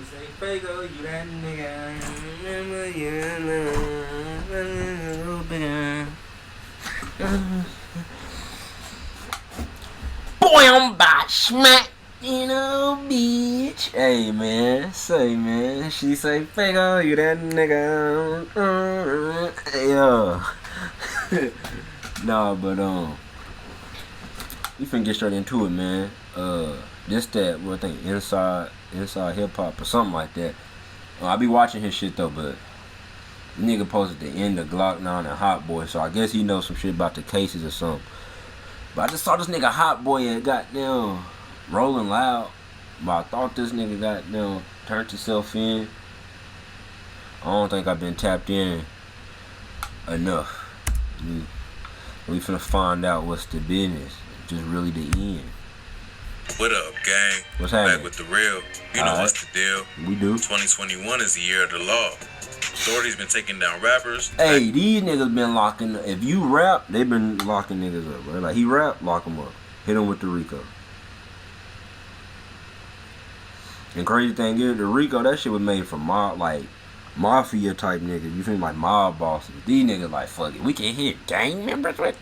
say, Fago, you that nigga. Remember you. Boy, I'm about smack. You know, bitch. Hey, man. Say, man. She say, Fago, you that nigga. Yo. Nah, but, we finna get straight into it, man. This that, what I think, Inside Hip Hop or something like that. I be watching his shit, though, but nigga posted the end of Glokknine and Hotboii, so I guess he knows some shit about the cases or something. But I just saw this nigga Hotboii had goddamn Rolling Loud. But I thought this nigga goddamn turned himself in. I don't think I've been tapped in enough. We finna find out what's the business. Just really the end. What up, gang? What's happening? Back with the real. You know what's the deal. We do. 2021 is the year of the law. Authorities been taking down rappers. Hey, these niggas been locking. If you rap, they been locking niggas up, right? Like he rap, lock him up. Hit him with the Rico. And crazy thing is, the Rico, that shit was made for mob, like mafia type niggas. You feel me? Like mob bosses. These niggas like, fuck it, we can hit gang members with,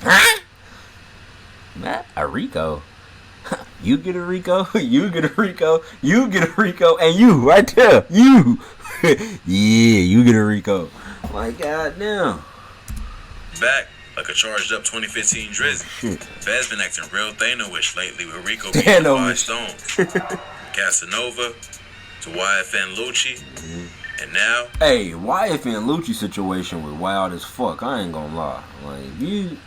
huh? Nah, a Rico. You get a Rico, you get a Rico, you get a Rico, and you right there, you. Yeah, you get a Rico. Like, goddamn. Back like a charged up 2015 Drizzy. Fed's been acting real Thanos-ish lately with Rico being 5 stones. Casanova to YFN Lucci. And now. Hey, YFN Lucci situation was wild as fuck. I ain't gonna lie. Like, you.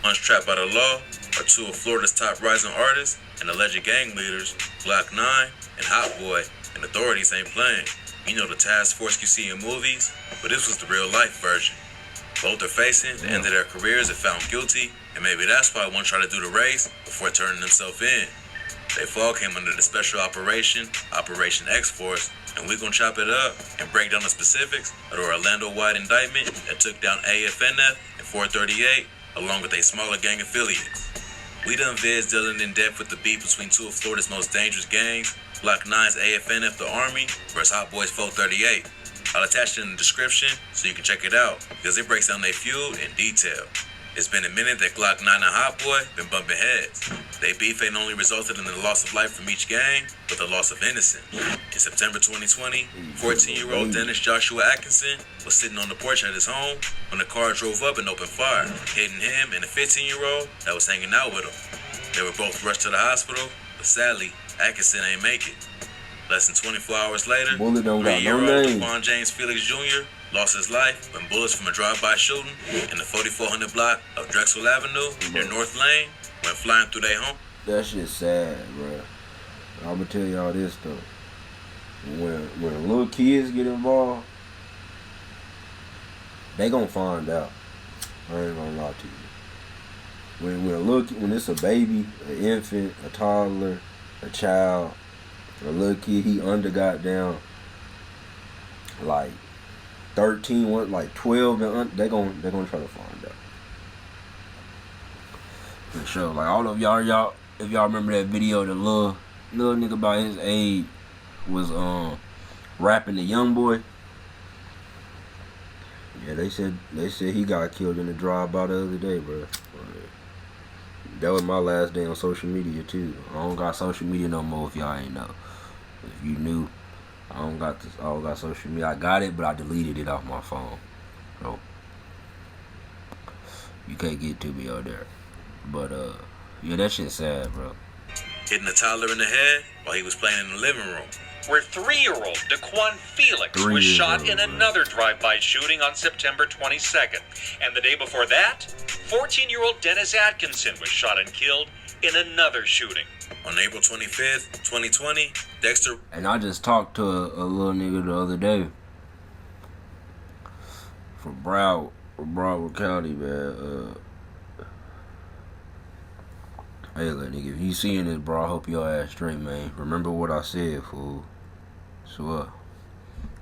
Once trapped by the law are two of Florida's top rising artists and alleged gang leaders, Glokknine and Hotboii, and authorities ain't playing. You know the task force you see in movies, but this was the real life version. Both are facing the end of their careers if found guilty, and maybe that's why one tried to do the race before turning himself in. They fall came under the special operation, Operation X-Force, and we gon' chop it up and break down the specifics of the Orlando-wide indictment that took down AFNF and 438, along with a smaller gang affiliates. We done vids dealing in depth with the beef between two of Florida's most dangerous gangs, Glokknine's AFNF The Army versus Hotboii's 438. I'll attach it in the description so you can check it out, because it breaks down their feud in detail. It's been a minute that Glokknine and Hotboii been bumping heads. They beef ain't only resulted in the loss of life from each gang, but the loss of innocence. In September 2020, 14-year-old Dennis Joshua Atkinson was sitting on the porch at his home when the car drove up and opened fire, hitting him and a 15-year-old that was hanging out with him. They were both rushed to the hospital, but sadly, Atkinson ain't make it. Less than 24 hours later, 3-year-old Devon James Felix Jr. lost his life when bullets from a drive-by shooting in the 4400 block of Drexel Avenue near North Lane went flying through their home. That shit's sad, bro. I'm gonna tell y'all this though. When little kids get involved, they gonna find out. I ain't gonna lie to you. When it's a baby, an infant, a toddler, a child, a little kid, he under goddamn like 13, like 12, and they gonna try to find out. For sure. Like all of y'all, if y'all remember that video, the little nigga about his age was rapping the young boy. Yeah, they said he got killed in a drive-by the other day, bro. That was my last day on social media too. I don't got social media no more. If y'all ain't know, if you knew, I don't got social media. I got it, but I deleted it off my phone. So you can't get to me out there. But yeah, that shit's sad, bro. Hitting a toddler in the head while he was playing in the living room. Where 3-year-old Daquan Felix was shot in another drive-by shooting on September 22nd. And the day before that, 14-year-old Dennis Atkinson was shot and killed in another shooting. On April 25th, 2020, Dexter... And I just talked to a little nigga the other day from Broward County, man. Hey, little nigga, if you seeing this, bro, I hope your ass straight, man. Remember what I said, fool. So,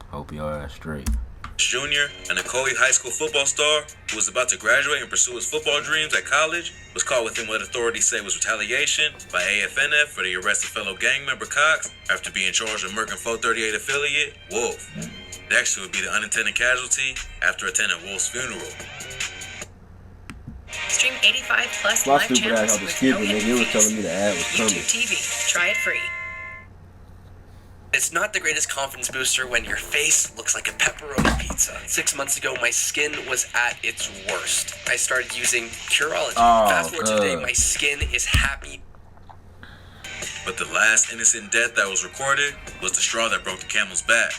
hope your ass straight. Jr., an Ocoee High School football star who was about to graduate and pursue his football dreams at college, was caught within what authorities say was retaliation by AFNF for the arrest of fellow gang member Cox after being charged with murdering 438 affiliate Wolf. Next would be the unintended casualty after attending Wolf's funeral. Stream 85 plus My live stupid ass channels had to with skip no it, nigga. hidden It was fees. telling me the ad was coming. YouTube TV. Try it free. It's not the greatest confidence booster when your face looks like a pepperoni pizza. 6 months ago, my skin was at its worst. I started using Curology. Oh, Fast forward today, good. my skin is happy. But the last innocent death that was recorded was the straw that broke the camel's back.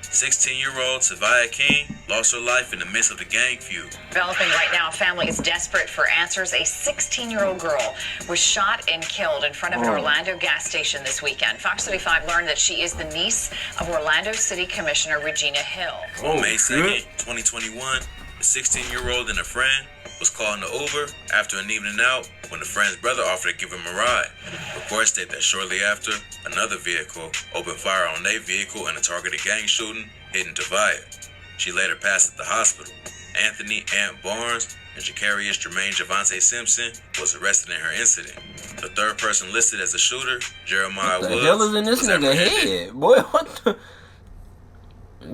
16-year-old Savia King lost her life in the midst of the gang feud. Developing right now, a family is desperate for answers. A 16-year-old girl was shot and killed in front of an Orlando gas station this weekend. Fox 35 learned that she is the niece of Orlando City Commissioner Regina Hill. On May 2nd, 2021, the 16-year-old and a friend was called in the Uber after an evening out when the friend's brother offered to give him a ride. Reports state that shortly after, another vehicle opened fire on their vehicle in a targeted gang shooting hitting Tavia. She later passed at the hospital. Anthony Ant Barnes and Jacarius Jermaine Javante Simpson was arrested in her incident. The third person listed as the shooter, Jeremiah What the Woods, hell is in this was nigga apprehended. head? Boy, what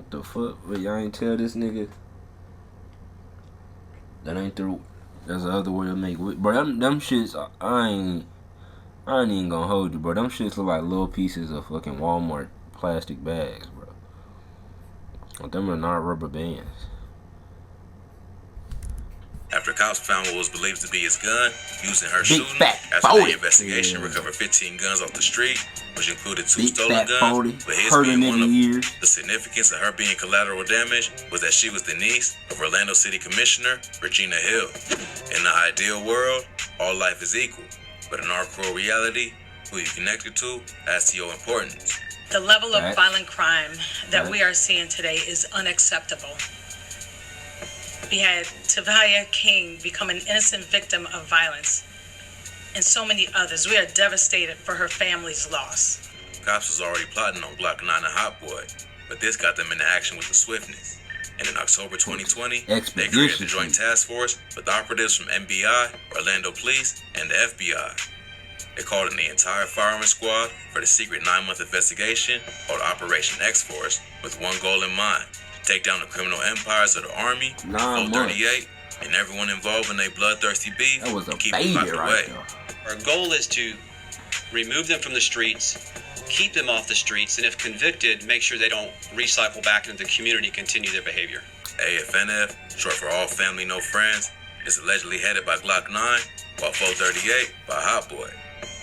the fuck? But y'all ain't tell this nigga. That ain't the. There's another way to make. Bro, them shits. I ain't even gonna hold you, bro. Them shits look like little pieces of fucking Walmart plastic bags, bro. But them are not rubber bands. After cops found what was believed to be his gun used in her Big shooting, fat after 40. the investigation Yeah. recovered 15 guns off the street, which included 2 Big stolen fat guns, 40. but his Hurt a being one nigga of them. years. The significance of her being collateral damage was that she was the niece of Orlando City Commissioner Regina Hill. In the ideal world, all life is equal, but in our cruel reality, who you connected to adds to your importance. The level of Right. violent crime that Right. we are seeing today is unacceptable. We had Tavia King become an innocent victim of violence, and so many others. We are devastated for her family's loss. Cops was already plotting on Glokknine and Hotboii, but this got them into action with the swiftness. And in October 2020, they created the Joint Task Force with operatives from NBI, Orlando Police, and the FBI. They called in the entire firearm squad for the secret 9-month investigation called Operation X-Force with one goal in mind: to take down the criminal empires of the Army, 9 038, and everyone involved in their bloodthirsty beef, That was a and keep them baby locked right away. there. Our goal is to remove them from the streets, keep them off the streets, and if convicted, make sure they don't recycle back into the community and continue their behavior. AFNF, short for All Family No Friends, is allegedly headed by Glokknine, while 438 by Hotboii.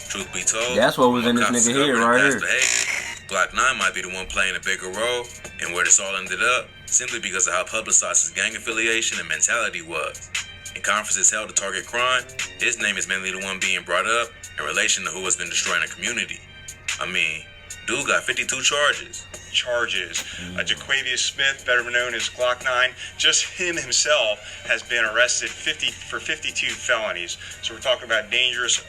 Truth be told, That's what was when in this cops nigga head discovered right past here. behavior, Glokknine might be the one playing a bigger role in where this all ended up, simply because of how publicized his gang affiliation and mentality was. In conferences held to target crime, his name is mainly the one being brought up in relation to who has been destroying the community. I mean, dude got 52 charges. Jaquavius Smith, better known as Glokknine, just him himself has been arrested for 52 felonies. So we're talking about dangerous.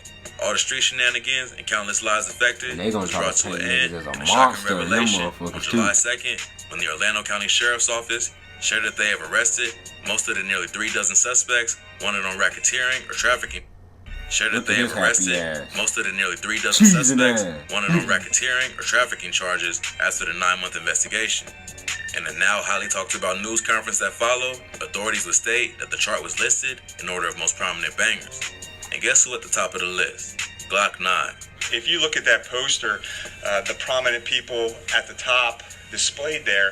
All the street shenanigans and countless lives affected And they gonna was try brought to to paint an niggas end as a with a monster shocking in them revelation on motherfuckers, July too. 2nd when the Orlando County Sheriff's Office shared that they have arrested most of the nearly 3 dozen suspects wanted on racketeering or trafficking. Shared that Look they at have his happy arrested ass. most of the nearly 3 dozen Cheesing suspects ass. wanted on racketeering or trafficking charges after the 9-month investigation. In the now highly talked about news conference that followed, authorities would state that the chart was listed in order of most prominent bangers. And guess who at the top of the list? Glokknine. If you look at that poster, the prominent people at the top displayed there,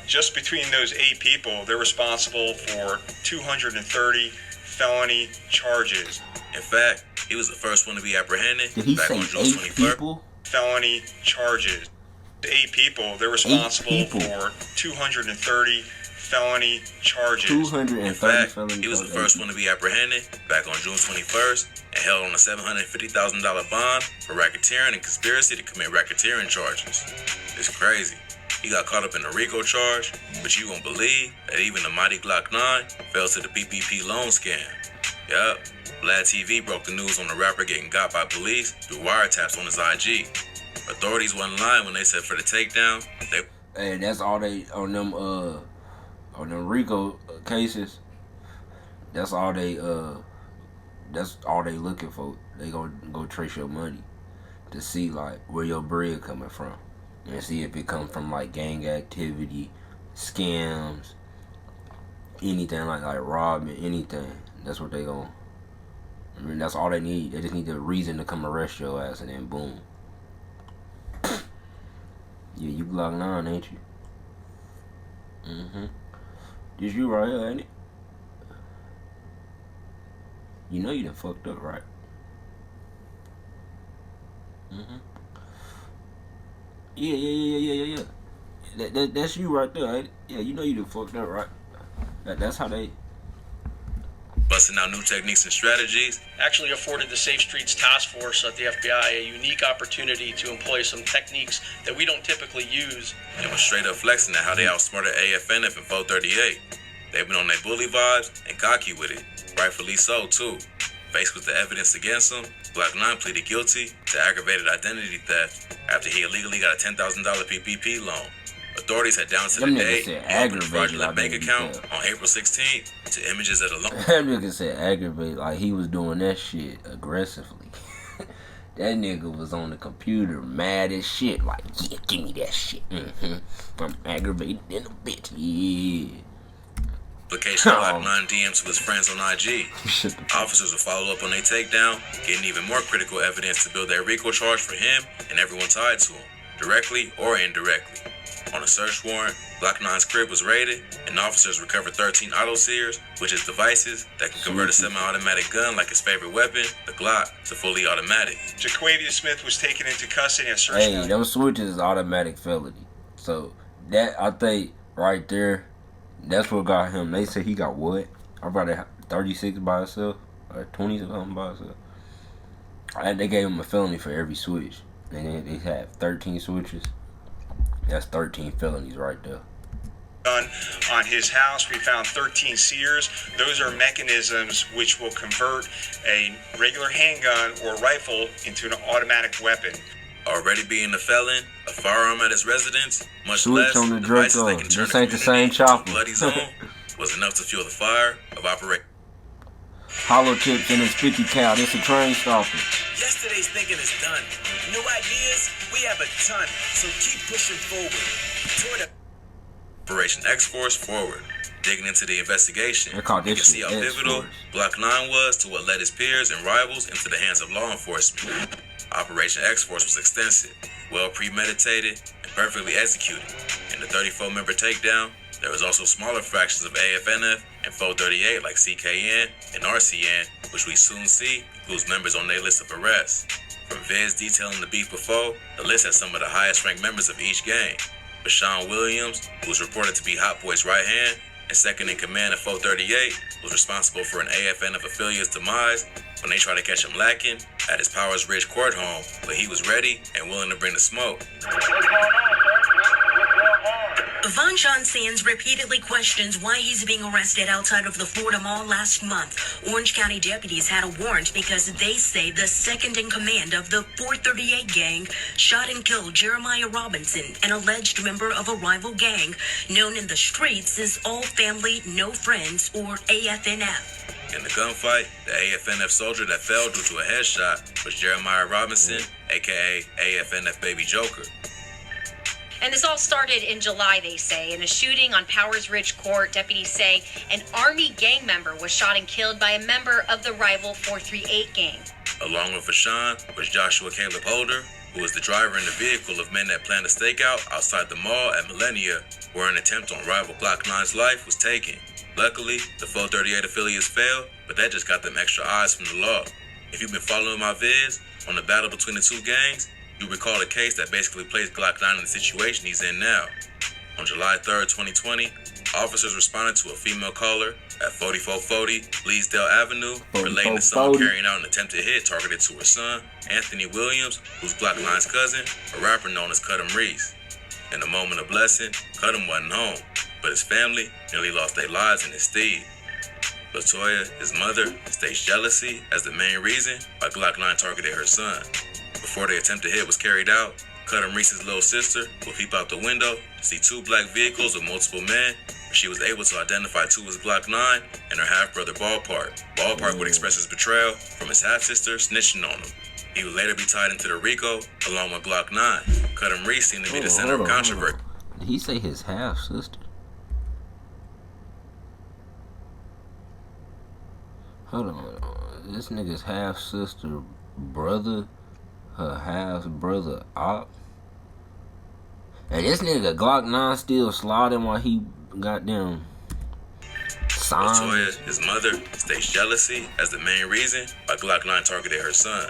just between those 8 people, they're responsible for 230 felony charges. In fact, he was the first one to be apprehended Did he back say on June 8 21st. people? Felony charges. 8 people, they're responsible people. for 230 felony charges. 230 In fact, felony he was the charges. first one to be apprehended back on June 21st and held on a $750,000 bond for racketeering and conspiracy to commit racketeering charges. It's crazy. He got caught up in the RICO charge, but you won't believe that even the mighty Glokknine fell to the PPP loan scam. Yup, Vlad TV broke the news on the rapper getting got by police through wiretaps on his IG. Authorities wasn't lying when they said for the takedown, they Hey, that's all they on them on the RICO cases, that's all they looking for. They gonna go trace your money to see like where your bread coming from and see if it come from like gang activity, scams, anything like robbing, anything. That's what they gonna. I mean, that's all they need. They just need the reason to come arrest your ass, and then boom. Yeah, you Glokknine, ain't you? This you right here, ain't it? You know you done fucked up, right? Yeah. That's you right there, ain't it? Yeah, you know you done fucked up, right? That's how they... Busting out new techniques and strategies. Actually afforded the Safe Streets Task Force at the FBI a unique opportunity to employ some techniques that we don't typically use. And was straight up flexing at how they outsmarted AFNF and 438. They've been on their bully vibes and cocky with it. Rightfully so, too. Faced with the evidence against him, Glokknine pleaded guilty to aggravated identity theft after he illegally got a $10,000 PPP loan. Authorities had down to the date opened a fraudulent bank account on April 16th to images of the loan. That nigga said aggravated, like he was doing that shit aggressively. That nigga was on the computer mad as shit, like, yeah, give me that shit. I'm aggravated in a bitch, yeah. Application Glokknine DMs to his friends on IG. Officers will follow up on their takedown, getting even more critical evidence to build their RICO charge for him and everyone tied to him, directly or indirectly. On a search warrant, Glokknine's crib was raided, and officers recovered 13 autoseers, which is devices that can convert a semi-automatic gun like his favorite weapon, the Glock, to fully automatic. Jaquavius Smith was taken into custody and search warrant. Hey, those switches is automatic felony. So, that, I think, right there, that's what got him. They said he got what? I brought it 36 by itself, or 20 something by itself. They gave him a felony for every switch. And they had 13 switches. That's 13 felonies right there. On his house, we found 13 sears. Those are mechanisms which will convert a regular handgun or rifle into an automatic weapon. Already being a felon, a firearm at his residence, much switch less on the devices that can turn this ain't the same chopper. Bloody zone, was enough to fuel the fire of operation. Hollow tips in his 50 cal. This a train stopper. Yesterday's thinking is done. New ideas, we have a ton, so keep pushing forward. Operation X-Force forward. Digging into the investigation, you can see how pivotal Glokknine was to what led his peers and rivals into the hands of law enforcement. Operation X-Force was extensive, well premeditated, and perfectly executed. In the 34-member takedown, there was also smaller fractions of AFNF and 438 like CKN and RCN, which we soon see lose members on their list of arrests. From vids detailing the beef before, the list has some of the highest ranked members of each gang. Bashawn Williams, who was reported to be Hotboi's right hand and second in command of 438, was responsible for an AFNF affiliate's demise when they tried to catch him lacking at his Powers Ridge court home, but he was ready and willing to bring the smoke. Von John Sands repeatedly questions why he's being arrested outside of the Florida Mall last month. Orange County deputies had a warrant because they say the second in command of the 438 gang shot and killed Jeremiah Robinson, an alleged member of a rival gang known in the streets as All Family No Friends, or AFNF. In the gunfight, the AFNF soldier that fell due to a headshot was Jeremiah Robinson, aka AFNF Baby Joker. And this all started in July, they say. In a shooting on Powers Ridge Court, deputies say an Army gang member was shot and killed by a member of the rival 438 gang. Along with Fashawn was Joshua Caleb Holder, who was the driver in the vehicle of men that planned a stakeout outside the mall at Millennia, where an attempt on rival Glokknine's life was taken. Luckily, the 438 affiliates failed, but that just got them extra eyes from the law. If you've been following my vids on the battle between the two gangs, you recall a case that basically placed Glokknine in the situation he's in now. On July 3rd, 2020, officers responded to a female caller at 4440 Bleasdale Avenue, relating to someone carrying out an attempted hit targeted to her son, Anthony Williams, who's Glokknine's cousin, a rapper known as Cudham Reese. In a moment of blessing, Cudham wasn't home, but his family nearly lost their lives in his stead. LaToya, his mother, states jealousy as the main reason why Glokknine targeted her son. Before the attempted hit was carried out, Cudham Reese's little sister will peep out the window to see two black vehicles with multiple men She was able to identify 2 as Glokknine and her half-brother Ballpark. Ballpark would express his betrayal from his half-sister snitching on him. He would later be tied into the RICO along with Glokknine. Cutting Reese seemed to be the center of controversy. Did he say his half-sister? Hold on. This nigga's half-sister brother, her half-brother op. And this nigga Glokknine still slotting while he goddamn signed. Latoya, his mother, states jealousy as the main reason why Glokknine targeted her son.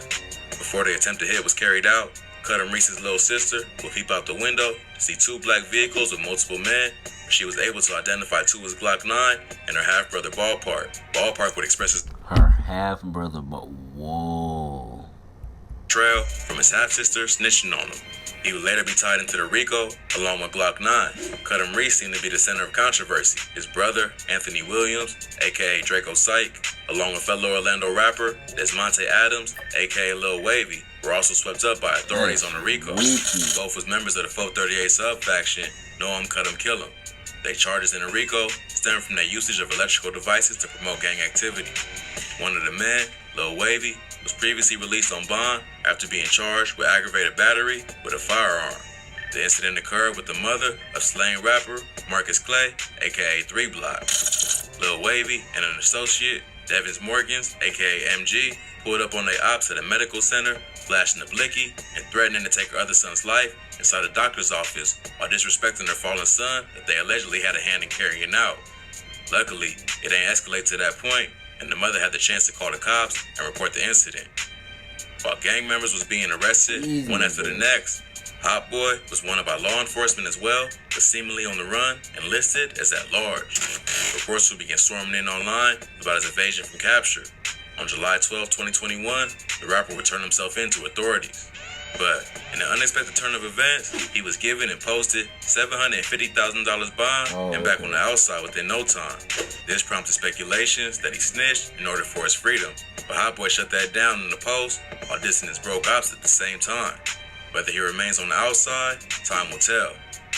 Before the attempted hit was carried out, Cutting Reese's little sister would peep out the window to see 2 black vehicles with multiple men. She was able to identify 2 as Glokknine and her half-brother Ballpark. Ballpark would express his her half-brother, but whoa. Trail from his half-sister snitching on him. He would later be tied into the RICO along with Glokknine. Cutting Reese seemed to be the center of controversy. His brother, Anthony Williams, aka Draco Syke, along with fellow Orlando rapper Desmonte Adams, aka Lil Wavy, were also swept up by authorities on the RICO. Both was members of the 438 sub-faction, Know 'em, Cut 'em, Kill 'em. Their charges in the RICO stem from their usage of electrical devices to promote gang activity. One of the men, Lil Wavy, was previously released on bond after being charged with aggravated battery with a firearm. The incident occurred with the mother of slain rapper Marcus Clay, aka 3 Block. Lil Wavy and an associate, Devins Morgans, aka MG, pulled up on their ops at a medical center, flashing a blicky and threatening to take her other son's life inside a doctor's office while disrespecting their fallen son that they allegedly had a hand in carrying out. Luckily, it ain't escalated to that point, and the mother had the chance to call the cops and report the incident. While gang members was being arrested, one after the next, Hotboii was wanted by law enforcement as well, but seemingly on the run and listed as at large. Reports would begin swarming in online about his evasion from capture. On July 12, 2021, the rapper would turn himself in to authorities. But in an unexpected turn of events, he was given and posted $750,000 bond and back on the outside within no time. This prompted speculations that he snitched in order for his freedom, but Hotboii shut that down in the post while dissing his broke ops at the same time. Whether he remains on the outside, time will tell.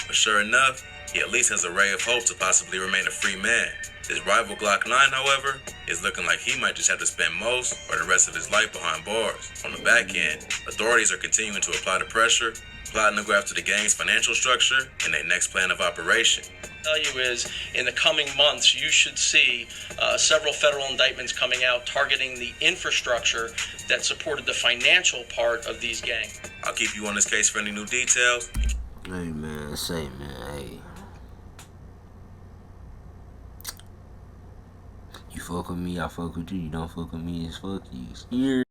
But sure enough, he at least has a ray of hope to possibly remain a free man. His rival Glokknine, however, is looking like he might just have to spend most or the rest of his life behind bars. On the back end, authorities are continuing to apply the pressure, plotting to go after the gang's financial structure and their next plan of operation. Tell you is, in the coming months, you should see several federal indictments coming out targeting the infrastructure that supported the financial part of these gangs. I'll keep you on this case for any new details. Hey man, hey. You fuck with me, I fuck with you. You don't fuck with me, it's fuck you.